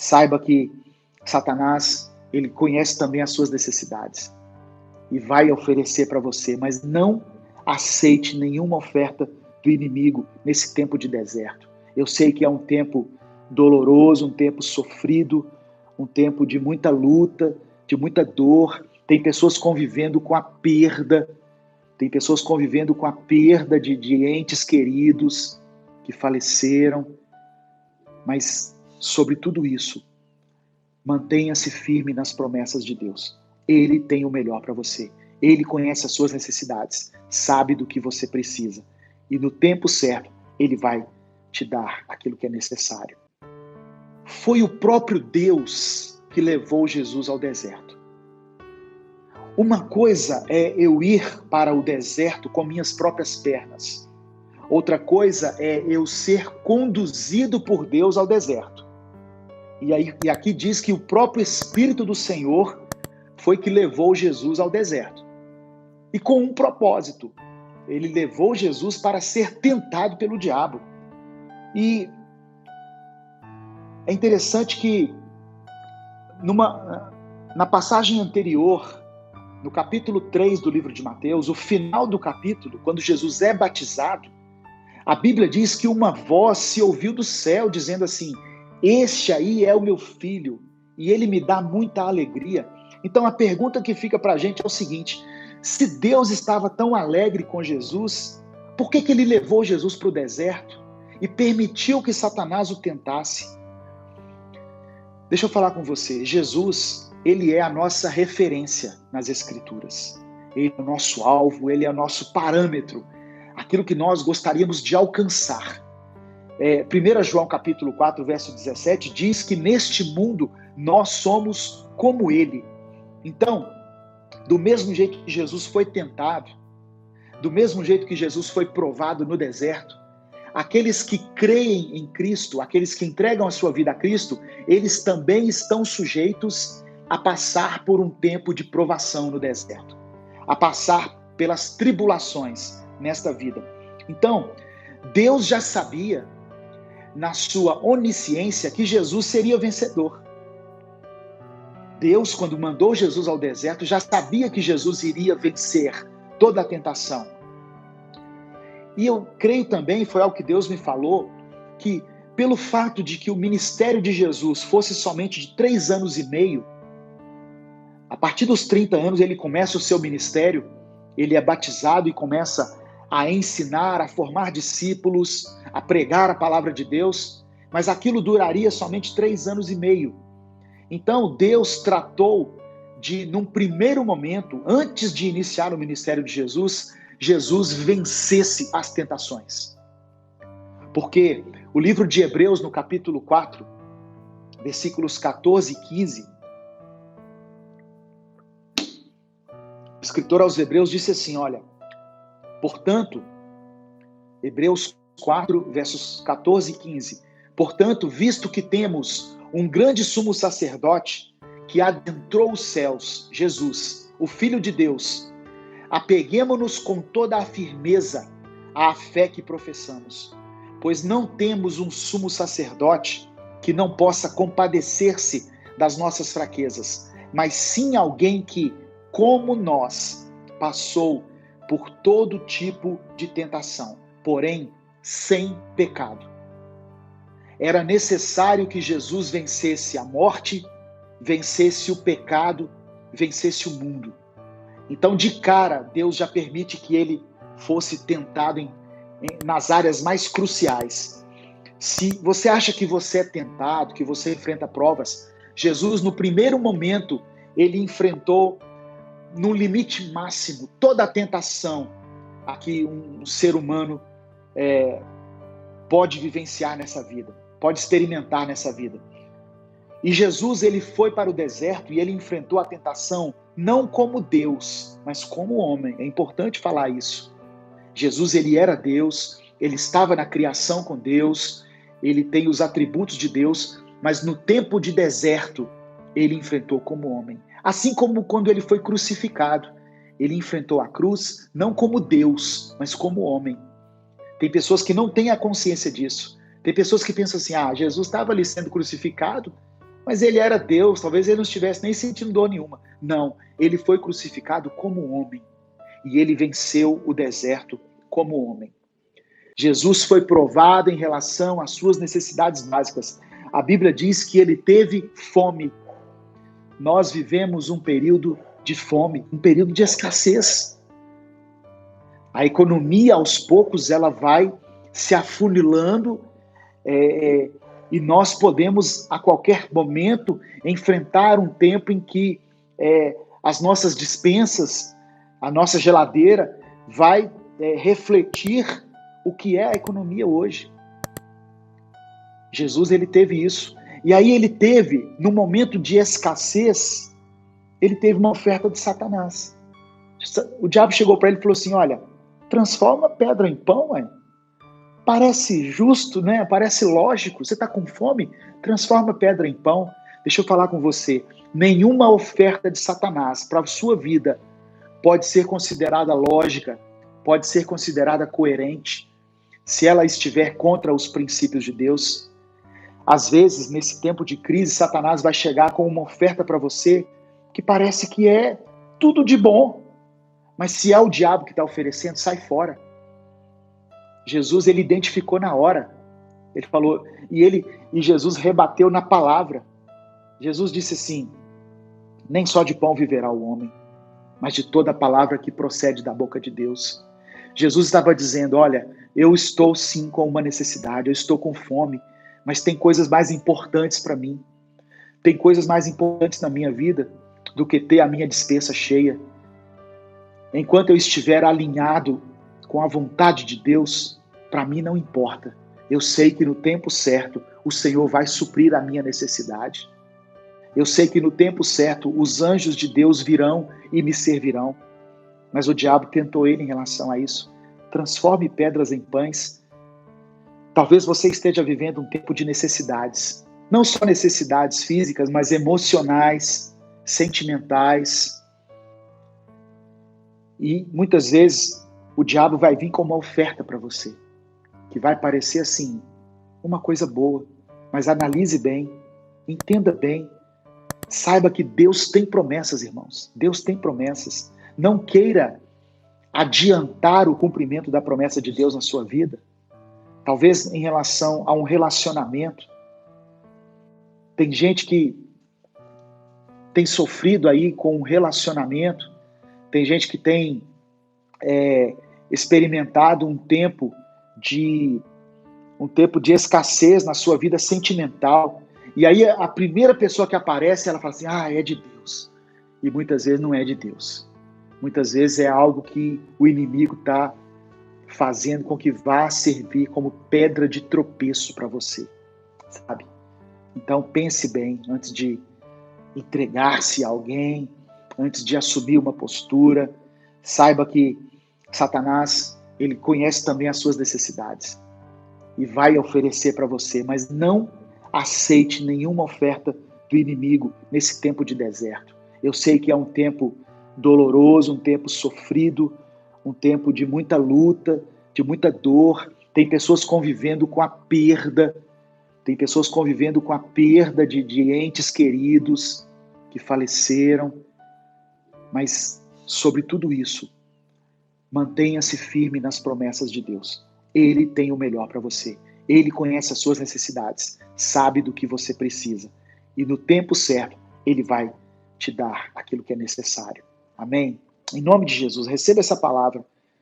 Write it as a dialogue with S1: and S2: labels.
S1: Saiba que Satanás, ele conhece também as suas necessidades e vai oferecer para você, mas não aceite nenhuma oferta do inimigo nesse tempo de deserto. Eu sei que é um tempo doloroso, um tempo sofrido, um tempo de muita luta, de muita dor. Tem pessoas convivendo com a perda, de entes queridos que faleceram. Mas, sobre tudo isso, mantenha-se firme nas promessas de Deus. Ele tem o melhor para você. Ele conhece as suas necessidades, sabe do que você precisa. E no tempo certo, Ele vai te dar aquilo que é necessário. Foi o próprio Deus que levou Jesus ao deserto. Uma coisa é eu ir para o deserto com minhas próprias pernas. Outra coisa é eu ser conduzido por Deus ao deserto. E aqui diz que o próprio Espírito do Senhor foi que levou Jesus ao deserto. E com um propósito. Ele levou Jesus para ser tentado pelo diabo. E é interessante que na passagem anterior, no capítulo 3 do livro de Mateus, o final do capítulo, quando Jesus é batizado, a Bíblia diz que uma voz se ouviu do céu dizendo assim: este aí é o meu filho e ele me dá muita alegria. Então a pergunta que fica para a gente é o seguinte: se Deus estava tão alegre com Jesus, por que ele levou Jesus para o deserto e permitiu que Satanás o tentasse? Deixa eu falar com você, Jesus, ele é a nossa referência nas Escrituras. Ele é o nosso alvo, ele é o nosso parâmetro, aquilo que nós gostaríamos de alcançar. 1 João capítulo 4, verso 17, diz que neste mundo nós somos como ele. Então, do mesmo jeito que Jesus foi tentado, do mesmo jeito que Jesus foi provado no deserto, aqueles que creem em Cristo, aqueles que entregam a sua vida a Cristo, eles também estão sujeitos a passar por um tempo de provação no deserto, a passar pelas tribulações nesta vida. Então, Deus já sabia, na sua onisciência, que Jesus seria vencedor. Deus, quando mandou Jesus ao deserto, já sabia que Jesus iria vencer toda a tentação. E eu creio também, foi algo que Deus me falou, que pelo fato de que o ministério de Jesus fosse somente de 3 anos e meio, a partir dos 30 anos ele começa o seu ministério, ele é batizado e começa a ensinar, a formar discípulos, a pregar a palavra de Deus, mas aquilo duraria somente 3 anos e meio. Então Deus tratou de, num primeiro momento, antes de iniciar o ministério de Jesus, Jesus vencesse as tentações. Porque o livro de Hebreus, no capítulo 4, versículos 14 e 15, o escritor aos Hebreus disse assim, olha, portanto, Hebreus 4, versos 14 e 15, portanto, visto que temos um grande sumo sacerdote que adentrou os céus, Jesus, o Filho de Deus, apeguemo-nos com toda a firmeza à fé que professamos, pois não temos um sumo sacerdote que não possa compadecer-se das nossas fraquezas, mas sim alguém que, como nós, passou por todo tipo de tentação, porém sem pecado. Era necessário que Jesus vencesse a morte, vencesse o pecado, vencesse o mundo. Então, de cara, Deus já permite que ele fosse tentado nas áreas mais cruciais. Se você acha que você é tentado, que você enfrenta provas, Jesus, no primeiro momento, ele enfrentou no limite máximo toda a tentação a que um ser humano pode vivenciar nessa vida, pode experimentar nessa vida. E Jesus, ele foi para o deserto e ele enfrentou a tentação não como Deus, mas como homem. É importante falar isso. Jesus, ele era Deus, ele estava na criação com Deus, ele tem os atributos de Deus, mas no tempo de deserto, ele enfrentou como homem. Assim como quando ele foi crucificado, ele enfrentou a cruz não como Deus, mas como homem. Tem pessoas que não têm a consciência disso. Tem pessoas que pensam assim, Jesus estava ali sendo crucificado, Mas ele era Deus, talvez ele não estivesse nem sentindo dor nenhuma. Não, ele foi crucificado como homem. E ele venceu o deserto como homem. Jesus foi provado em relação às suas necessidades básicas. A Bíblia diz que ele teve fome. Nós vivemos um período de fome, um período de escassez. A economia, aos poucos, ela vai se afunilando e nós podemos, a qualquer momento, enfrentar um tempo em que as nossas despensas, a nossa geladeira vai refletir o que é a economia hoje. Jesus, ele teve isso. E aí ele teve, no momento de escassez, ele teve uma oferta de Satanás. O diabo chegou para ele e falou assim, olha, transforma pedra em pão, ué. Parece justo, né? Parece lógico. Você está com fome? Transforma pedra em pão. Deixa eu falar com você. Nenhuma oferta de Satanás para a sua vida pode ser considerada lógica, pode ser considerada coerente, se ela estiver contra os princípios de Deus. Às vezes, nesse tempo de crise, Satanás vai chegar com uma oferta para você que parece que é tudo de bom. Mas se é o diabo que está oferecendo, sai fora. Jesus, ele identificou na hora. Ele falou, e Jesus rebateu na palavra. Jesus disse assim, nem só de pão viverá o homem, mas de toda a palavra que procede da boca de Deus. Jesus estava dizendo, olha, eu estou sim com uma necessidade, eu estou com fome, mas tem coisas mais importantes para mim. Tem coisas mais importantes na minha vida do que ter a minha despensa cheia. Enquanto eu estiver alinhado com a vontade de Deus, para mim não importa. Eu sei que no tempo certo o Senhor vai suprir a minha necessidade. Eu sei que no tempo certo os anjos de Deus virão e me servirão. Mas o diabo tentou ele em relação a isso. Transforme pedras em pães. Talvez você esteja vivendo um tempo de necessidades. Não só necessidades físicas, mas emocionais, sentimentais. E muitas vezes o diabo vai vir com uma oferta para você, que vai parecer assim, uma coisa boa. Mas analise bem, entenda bem. Saiba que Deus tem promessas, irmãos. Deus tem promessas. Não queira adiantar o cumprimento da promessa de Deus na sua vida. Talvez em relação a um relacionamento. Tem gente que tem sofrido aí com um relacionamento. Tem gente que tem experimentado um tempo de escassez na sua vida sentimental. E aí a primeira pessoa que aparece, ela fala assim, é de Deus. E muitas vezes não é de Deus. Muitas vezes é algo que o inimigo está fazendo com que vá servir como pedra de tropeço para você, sabe? Então pense bem antes de entregar-se a alguém, antes de assumir uma postura. Saiba que Satanás, ele conhece também as suas necessidades e vai oferecer para você, mas não aceite nenhuma oferta do inimigo nesse tempo de deserto. Eu sei que é um tempo doloroso, um tempo sofrido, um tempo de muita luta, de muita dor. Tem pessoas convivendo com a perda, de entes queridos que faleceram. Mas, sobre tudo isso, mantenha-se firme nas promessas de Deus. Ele tem o melhor para você. Ele conhece as suas necessidades, sabe do que você precisa. E no tempo certo, Ele vai te dar aquilo que é necessário. Amém? Em nome de Jesus, receba essa palavra.